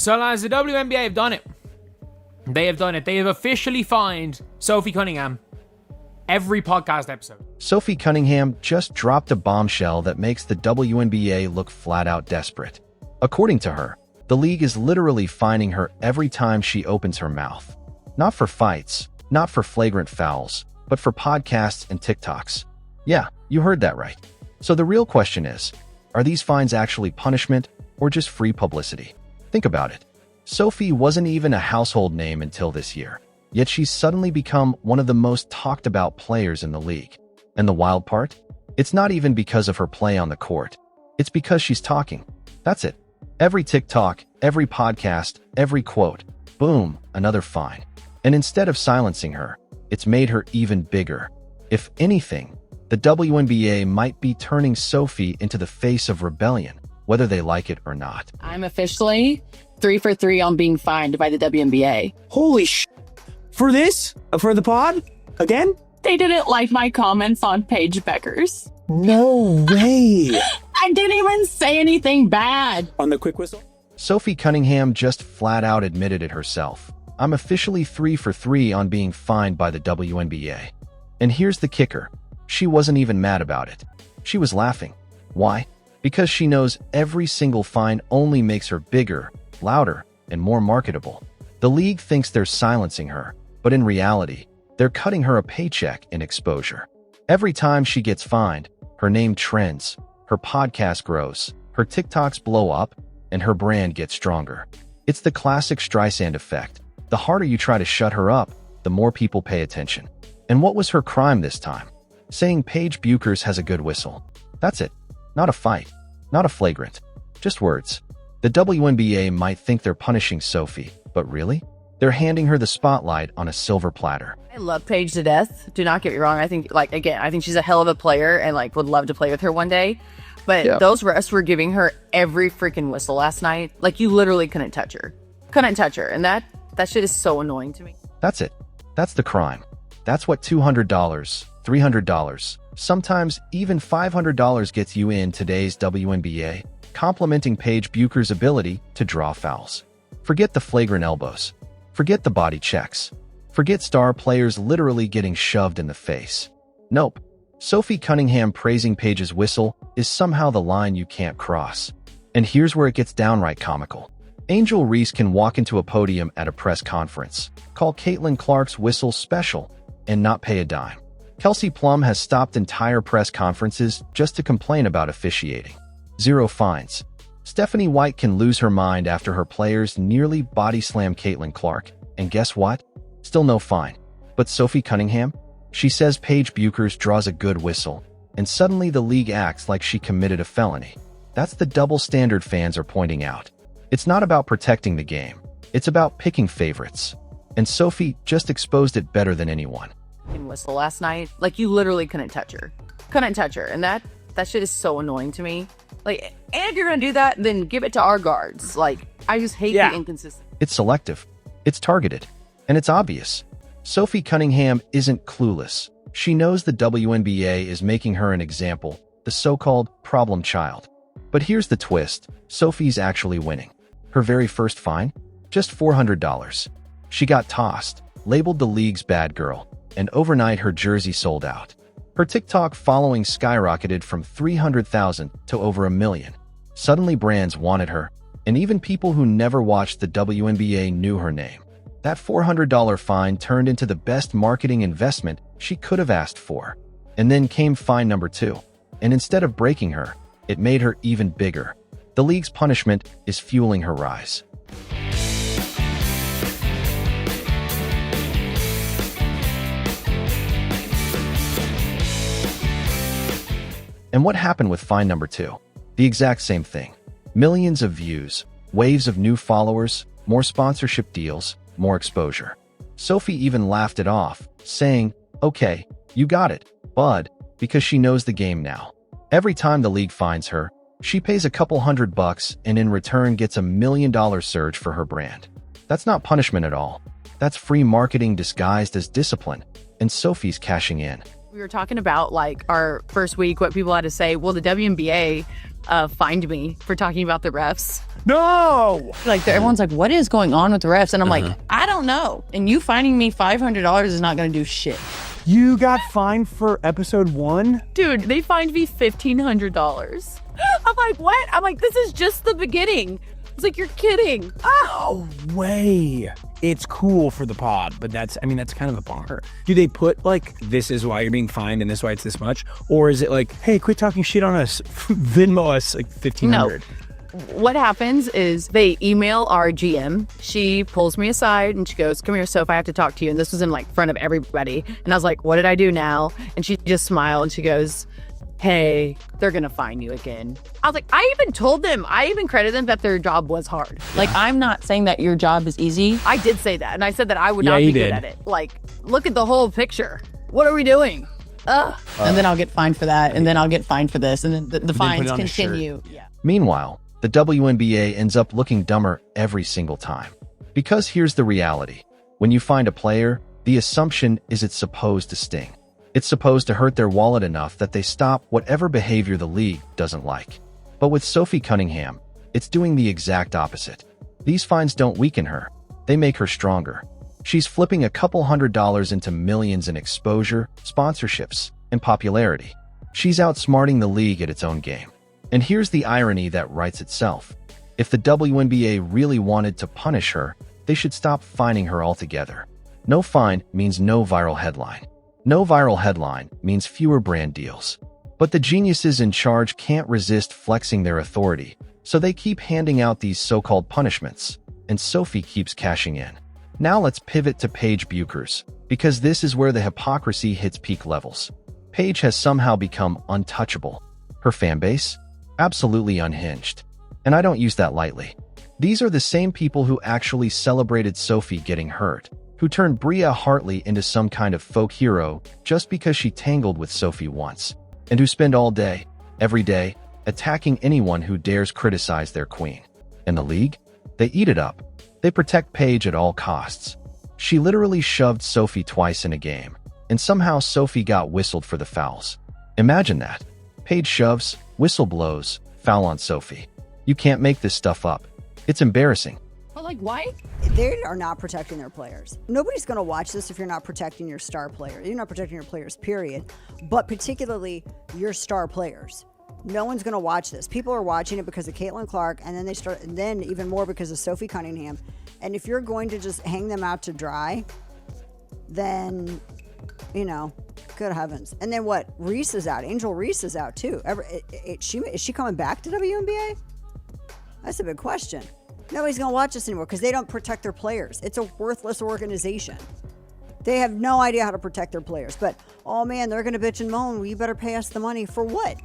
So lads, the WNBA have done it. They have done it. They have officially fined Sophie Cunningham every podcast episode. Sophie Cunningham just dropped a bombshell that makes the WNBA look flat out desperate. According to her, the league is literally fining her every time she opens her mouth. Not for fights, not for flagrant fouls, but for podcasts and TikToks. Yeah, you heard that right. So the real question is, are these fines actually punishment or just free publicity? Think about it. Sophie wasn't even a household name until this year, yet she's suddenly become one of the most talked about players in the league. And the wild part? It's not even because of her play on the court. It's because she's talking. That's it. Every TikTok, every podcast, every quote, boom, another fine. And instead of silencing her, it's made her even bigger. If anything, the WNBA might be turning Sophie into the face of rebellion, whether they like it or not. I'm officially 3 for 3 on being fined by the WNBA. Holy sh! For this? For the pod? Again? They didn't like my comments on Paige Becker's. No way! I didn't even say anything bad. On the quick whistle? Sophie Cunningham just flat out admitted it herself. I'm officially 3 for 3 on being fined by the WNBA. And here's the kicker. She wasn't even mad about it. She was laughing. Why? Because she knows every single fine only makes her bigger, louder, and more marketable. The league thinks they're silencing her, but in reality, they're cutting her a paycheck in exposure. Every time she gets fined, her name trends, her podcast grows, her TikToks blow up, and her brand gets stronger. It's the classic Streisand effect. The harder you try to shut her up, the more people pay attention. And what was her crime this time? Saying Paige Buchers has a good whistle. That's it. Not a fight. Not a flagrant. Just words. The WNBA might think they're punishing Sophie, but really? They're handing her the spotlight on a silver platter. I love Paige to death. Do not get me wrong. I think, I think she's a hell of a player and, would love to play with her one day. But those refs were giving her every freaking whistle last night. You literally couldn't touch her. Couldn't touch her. And that shit is so annoying to me. That's it. That's the crime. That's what $200, $300, sometimes even $500 gets you in today's WNBA, complimenting Paige Buchers' ability to draw fouls. Forget the flagrant elbows. Forget the body checks. Forget star players literally getting shoved in the face. Nope. Sophie Cunningham praising Paige's whistle is somehow the line you can't cross. And here's where it gets downright comical. Angel Reese can walk into a podium at a press conference, call Caitlin Clark's whistle special, and not pay a dime. Kelsey Plum has stopped entire press conferences just to complain about officiating. 0 fines. Stephanie White can lose her mind after her players nearly body slam Caitlin Clark, and guess what? Still no fine. But Sophie Cunningham? She says Paige Buchers draws a good whistle, and suddenly the league acts like she committed a felony. That's the double standard fans are pointing out. It's not about protecting the game. It's about picking favorites. And Sophie just exposed it better than anyone. Whistle last night. You literally couldn't touch her. Couldn't touch her. And that shit is so annoying to me. And if you're going to do that, then give it to our guards. I just hate the inconsistency. It's selective. It's targeted. And it's obvious. Sophie Cunningham isn't clueless. She knows the WNBA is making her an example, the so-called problem child. But here's the twist. Sophie's actually winning. Her very first fine? Just $400. She got tossed, labeled the league's bad girl, and overnight her jersey sold out. Her TikTok following skyrocketed from 300,000 to over 1 million. Suddenly brands wanted her, and even people who never watched the WNBA knew her name. That $400 fine turned into the best marketing investment she could have asked for. And then came fine number 2. And instead of breaking her, it made her even bigger. The league's punishment is fueling her rise. And what happened with fine number 2? The exact same thing. Millions of views, waves of new followers, more sponsorship deals, more exposure. Sophie even laughed it off, saying, "Okay, you got it, bud," because she knows the game now. Every time the league finds her, she pays a couple $100 and in return gets $1 million surge for her brand. That's not punishment at all. That's free marketing disguised as discipline, and Sophie's cashing in. We were talking about our first week, what people had to say. Well, the WNBA fined me for talking about the refs. No! Like, everyone's like, what is going on with the refs? And I'm like, I don't know. And you finding me $500 is not going to do shit. You got fined for episode 1? Dude, they fined me $1,500. I'm like, what? I'm like, this is just the beginning. It's like, you're kidding. Oh, way. It's cool for the pod, but that's kind of a bummer. Do they put like, this is why you're being fined and this is why it's this much? Or is it like, hey, quit talking shit on us, Venmo us like $1,500? No. What happens is they email our GM. She pulls me aside and she goes, come here, Soph, I have to talk to you. And this was in like front of everybody. And I was like, what did I do now? And she just smiled and she goes, hey, they're going to fine you again. I was like, I even told them, I even credited them that their job was hard. Like, I'm not saying that your job is easy. I did say that. And I said that I would not be good at it. Like, look at the whole picture. What are we doing? And then I'll get fined for that. And then I'll get fined for this. And then the fines continue. Yeah. Meanwhile, the WNBA ends up looking dumber every single time. Because here's the reality. When you find a player, the assumption is it's supposed to sting. It's supposed to hurt their wallet enough that they stop whatever behavior the league doesn't like. But with Sophie Cunningham, it's doing the exact opposite. These fines don't weaken her. They make her stronger. She's flipping a couple $100s into millions in exposure, sponsorships, and popularity. She's outsmarting the league at its own game. And here's the irony that writes itself. If the WNBA really wanted to punish her, they should stop fining her altogether. No fine means no viral headline. No viral headline means fewer brand deals. But the geniuses in charge can't resist flexing their authority, so they keep handing out these so-called punishments, and Sophie keeps cashing in. Now let's pivot to Paige Bueckers, because this is where the hypocrisy hits peak levels. Paige has somehow become untouchable. Her fanbase? Absolutely unhinged. And I don't use that lightly. These are the same people who actually celebrated Sophie getting hurt, who turned Bria Hartley into some kind of folk hero just because she tangled with Sophie once, and who spend all day, every day, attacking anyone who dares criticize their queen. And the league? They eat it up. They protect Paige at all costs. She literally shoved Sophie twice in a game, and somehow Sophie got whistled for the fouls. Imagine that. Paige shoves, whistle blows, foul on Sophie. You can't make this stuff up. It's embarrassing. But like, why? They are not protecting their players. Nobody's going to watch this if you're not protecting your star player. You're not protecting your players, period. But particularly your star players. No one's going to watch this. People are watching it because of Caitlin Clark, and then even more because of Sophie Cunningham. And if you're going to just hang them out to dry, then, good heavens. And then what? Reese is out. Angel Reese is out too. Is she coming back to WNBA? That's a big question. Nobody's going to watch this anymore because they don't protect their players. It's a worthless organization. They have no idea how to protect their players. But, oh man, they're going to bitch and moan. Well, you better pay us the money. For what?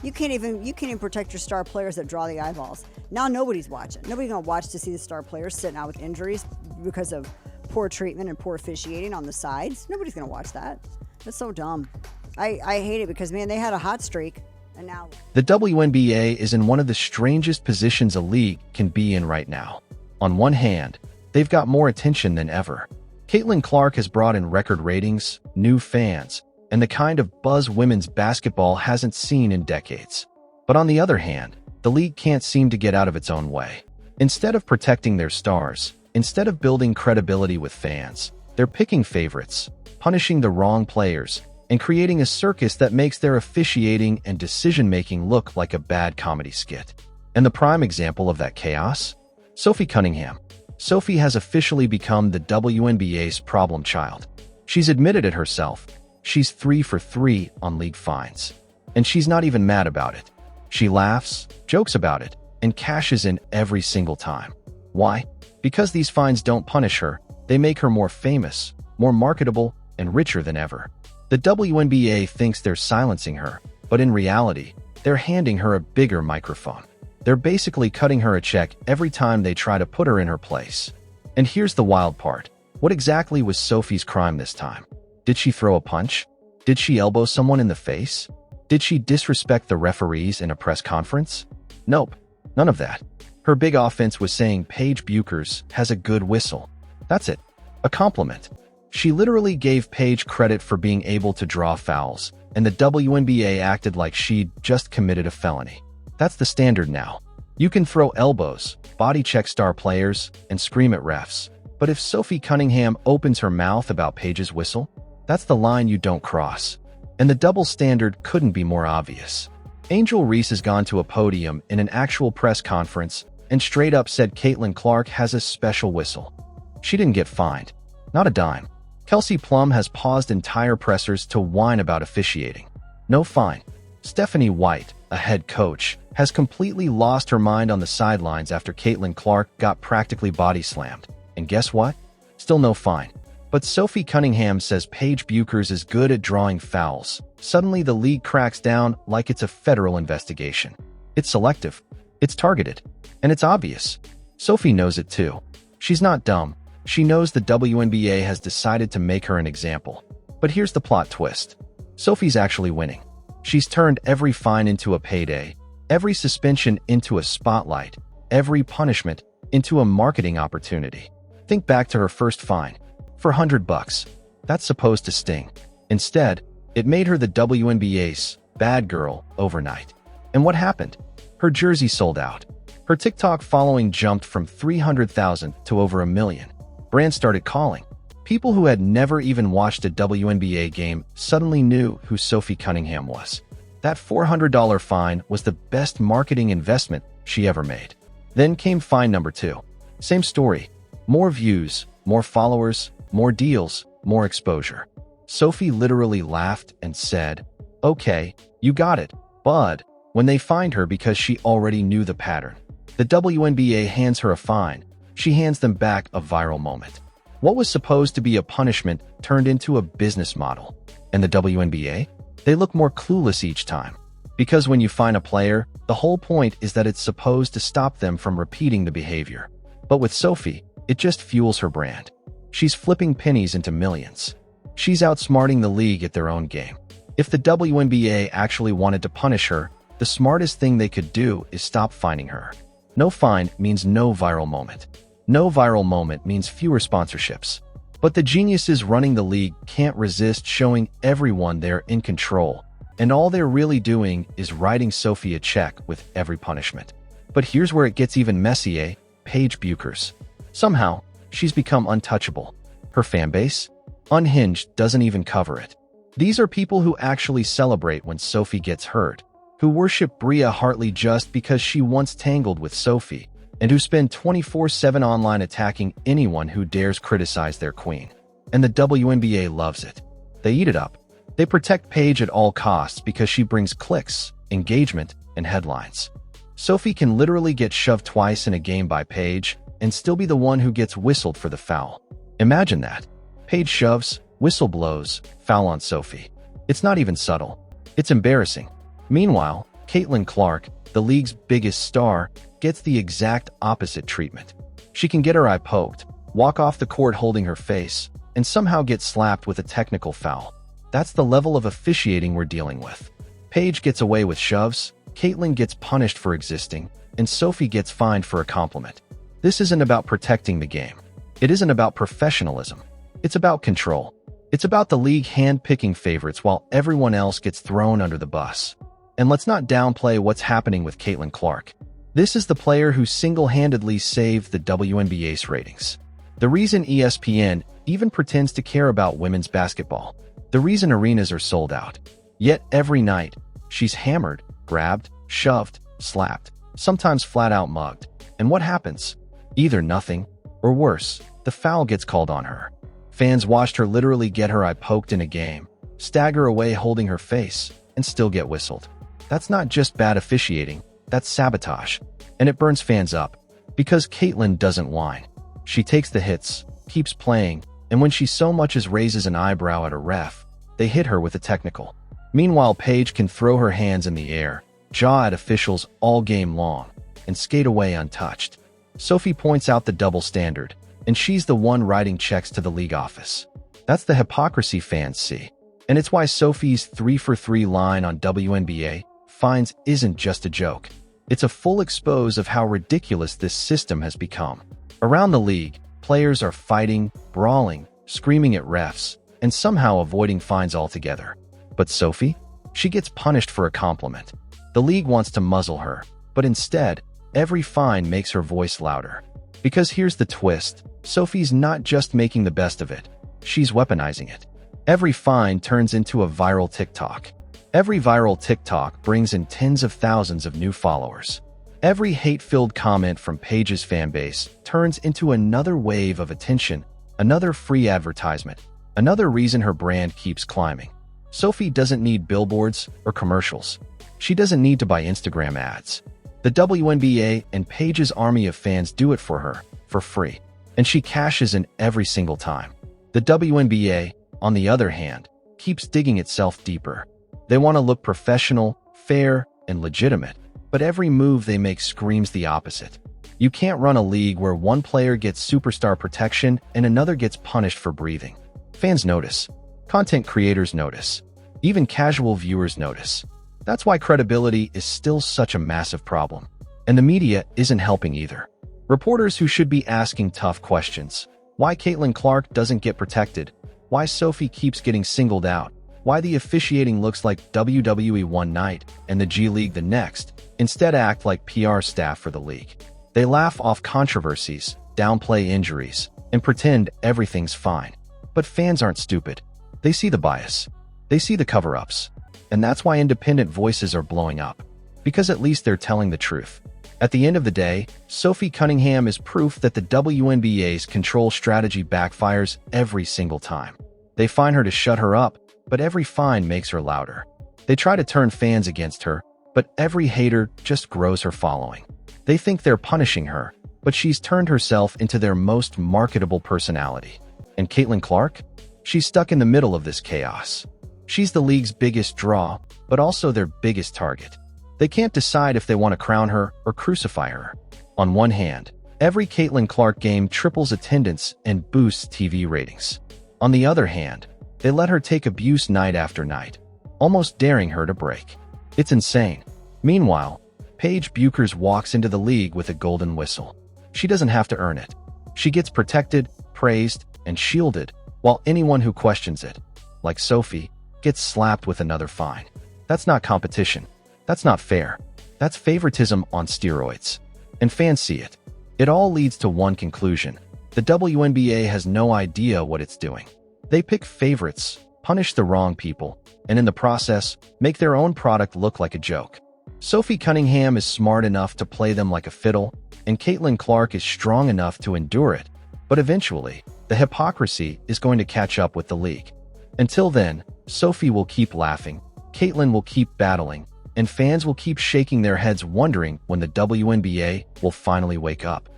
You can't even protect your star players that draw the eyeballs. Now nobody's watching. Nobody's going to watch to see the star players sitting out with injuries because of poor treatment and poor officiating on the sides. Nobody's going to watch that. That's so dumb. I hate it because, man, they had a hot streak. And now the WNBA is in one of the strangest positions a league can be in right now. On one hand, they've got more attention than ever. Caitlin Clark has brought in record ratings, new fans, and the kind of buzz women's basketball hasn't seen in decades. But on the other hand, the league can't seem to get out of its own way. Instead of protecting their stars, instead of building credibility with fans, they're picking favorites, punishing the wrong players, and creating a circus that makes their officiating and decision-making look like a bad comedy skit. And the prime example of that chaos? Sophie Cunningham. Sophie has officially become the WNBA's problem child. She's admitted it herself. She's 3 for 3 on league fines. And she's not even mad about it. She laughs, jokes about it, and cashes in every single time. Why? Because these fines don't punish her. They make her more famous, more marketable, and richer than ever. The WNBA thinks they're silencing her, but in reality, they're handing her a bigger microphone. They're basically cutting her a check every time they try to put her in her place. And here's the wild part. What exactly was Sophie's crime this time? Did she throw a punch? Did she elbow someone in the face? Did she disrespect the referees in a press conference? Nope, none of that. Her big offense was saying Paige Bueckers has a good whistle. That's it. A compliment. She literally gave Paige credit for being able to draw fouls, and the WNBA acted like she'd just committed a felony. That's the standard now. You can throw elbows, body check star players, and scream at refs. But if Sophie Cunningham opens her mouth about Paige's whistle, that's the line you don't cross. And the double standard couldn't be more obvious. Angel Reese has gone to a podium in an actual press conference and straight up said Caitlin Clark has a special whistle. She didn't get fined. Not a dime. Kelsey Plum has paused entire pressers to whine about officiating. No fine. Stephanie White, a head coach, has completely lost her mind on the sidelines after Caitlin Clark got practically body slammed. And guess what? Still no fine. But Sophie Cunningham says Paige Bueckers is good at drawing fouls. Suddenly the league cracks down like it's a federal investigation. It's selective. It's targeted. And it's obvious. Sophie knows it too. She's not dumb. She knows the WNBA has decided to make her an example. But here's the plot twist. Sophie's actually winning. She's turned every fine into a payday, every suspension into a spotlight, every punishment into a marketing opportunity. Think back to her first fine. For $100. That's supposed to sting. Instead, it made her the WNBA's bad girl overnight. And what happened? Her jersey sold out. Her TikTok following jumped from 300,000 to over 1 million. Brands started calling. People who had never even watched a WNBA game suddenly knew who Sophie Cunningham was. That $400 fine was the best marketing investment she ever made. Then came fine number 2. Same story. More views, more followers, more deals, more exposure. Sophie literally laughed and said, "Okay, you got it, bud," when they fined her because she already knew the pattern. The WNBA hands her a fine. She hands them back a viral moment. What was supposed to be a punishment turned into a business model. And the WNBA? They look more clueless each time. Because when you fine a player, the whole point is that it's supposed to stop them from repeating the behavior. But with Sophie, it just fuels her brand. She's flipping pennies into millions. She's outsmarting the league at their own game. If the WNBA actually wanted to punish her, the smartest thing they could do is stop fining her. No fine means no viral moment. No viral moment means fewer sponsorships. But the geniuses running the league can't resist showing everyone they're in control, and all they're really doing is writing Sophie a check with every punishment. But here's where it gets even messier. Paige Bueckers. Somehow, she's become untouchable. Her fanbase? Unhinged doesn't even cover it. These are people who actually celebrate when Sophie gets hurt, who worship Bria Hartley just because she once tangled with Sophie, and who spend 24/7 online attacking anyone who dares criticize their queen. And the WNBA loves it. They eat it up. They protect Paige at all costs because she brings clicks, engagement, and headlines. Sophie can literally get shoved twice in a game by Paige and still be the one who gets whistled for the foul. Imagine that. Paige shoves, whistle blows, foul on Sophie. It's not even subtle. It's embarrassing. Meanwhile, Caitlin Clark, the league's biggest star, gets the exact opposite treatment. She can get her eye poked, walk off the court holding her face, and somehow get slapped with a technical foul. That's the level of officiating we're dealing with. Paige gets away with shoves, Caitlin gets punished for existing, and Sophie gets fined for a compliment. This isn't about protecting the game. It isn't about professionalism. It's about control. It's about the league hand-picking favorites while everyone else gets thrown under the bus. And let's not downplay what's happening with Caitlin Clark. This is the player who single-handedly saved the WNBA's ratings. The reason ESPN even pretends to care about women's basketball. The reason arenas are sold out. Yet every night, she's hammered, grabbed, shoved, slapped, sometimes flat-out mugged. And what happens? Either nothing, or worse, the foul gets called on her. Fans watched her literally get her eye poked in a game, stagger away holding her face, and still get whistled. That's not just bad officiating, that's sabotage. And it burns fans up. Because Caitlin doesn't whine. She takes the hits, keeps playing, and when she so much as raises an eyebrow at a ref, they hit her with a technical. Meanwhile, Paige can throw her hands in the air, jaw at officials all game long, and skate away untouched. Sophie points out the double standard, and she's the one writing checks to the league office. That's the hypocrisy fans see. And it's why Sophie's 3-for-3 line on WNBA fines isn't just a joke. It's a full expose of how ridiculous this system has become. Around the league, players are fighting, brawling, screaming at refs, and somehow avoiding fines altogether. But Sophie? She gets punished for a compliment. The league wants to muzzle her, but instead, every fine makes her voice louder. Because here's the twist, Sophie's not just making the best of it, she's weaponizing it. Every fine turns into a viral TikTok. Every viral TikTok brings in tens of thousands of new followers. Every hate-filled comment from Paige's fanbase turns into another wave of attention, another free advertisement, another reason her brand keeps climbing. Sophie doesn't need billboards or commercials. She doesn't need to buy Instagram ads. The WNBA and Paige's army of fans do it for her, for free. And she cashes in every single time. The WNBA, on the other hand, keeps digging itself deeper. They want to look professional, fair, and legitimate, but every move they make screams the opposite. You can't run a league where one player gets superstar protection and another gets punished for breathing. Fans notice. Content creators notice. Even casual viewers notice. That's why credibility is still such a massive problem. And the media isn't helping either. Reporters who should be asking tough questions. Why Caitlin Clark doesn't get protected. Why Sophie keeps getting singled out. Why the officiating looks like WWE one night and the G League the next, instead act like PR staff for the league. They laugh off controversies, downplay injuries, and pretend everything's fine. But fans aren't stupid. They see the bias. They see the cover-ups. And that's why independent voices are blowing up. Because at least they're telling the truth. At the end of the day, Sophie Cunningham is proof that the WNBA's control strategy backfires every single time. They find her to shut her up, but every fine makes her louder. They try to turn fans against her, but every hater just grows her following. They think they're punishing her, but she's turned herself into their most marketable personality. And Caitlin Clark? She's stuck in the middle of this chaos. She's the league's biggest draw, but also their biggest target. They can't decide if they want to crown her or crucify her. On one hand, every Caitlin Clark game triples attendance and boosts TV ratings. On the other hand, they let her take abuse night after night, almost daring her to break. It's insane. Meanwhile, Paige Buchers walks into the league with a golden whistle. She doesn't have to earn it. She gets protected, praised, and shielded, while anyone who questions it, like Sophie, gets slapped with another fine. That's not competition. That's not fair. That's favoritism on steroids. And fans see it. It all leads to one conclusion. The WNBA has no idea what it's doing. They pick favorites, punish the wrong people, and in the process, make their own product look like a joke. Sophie Cunningham is smart enough to play them like a fiddle, and Caitlin Clark is strong enough to endure it. But eventually, the hypocrisy is going to catch up with the league. Until then, Sophie will keep laughing, Caitlin will keep battling, and fans will keep shaking their heads wondering when the WNBA will finally wake up.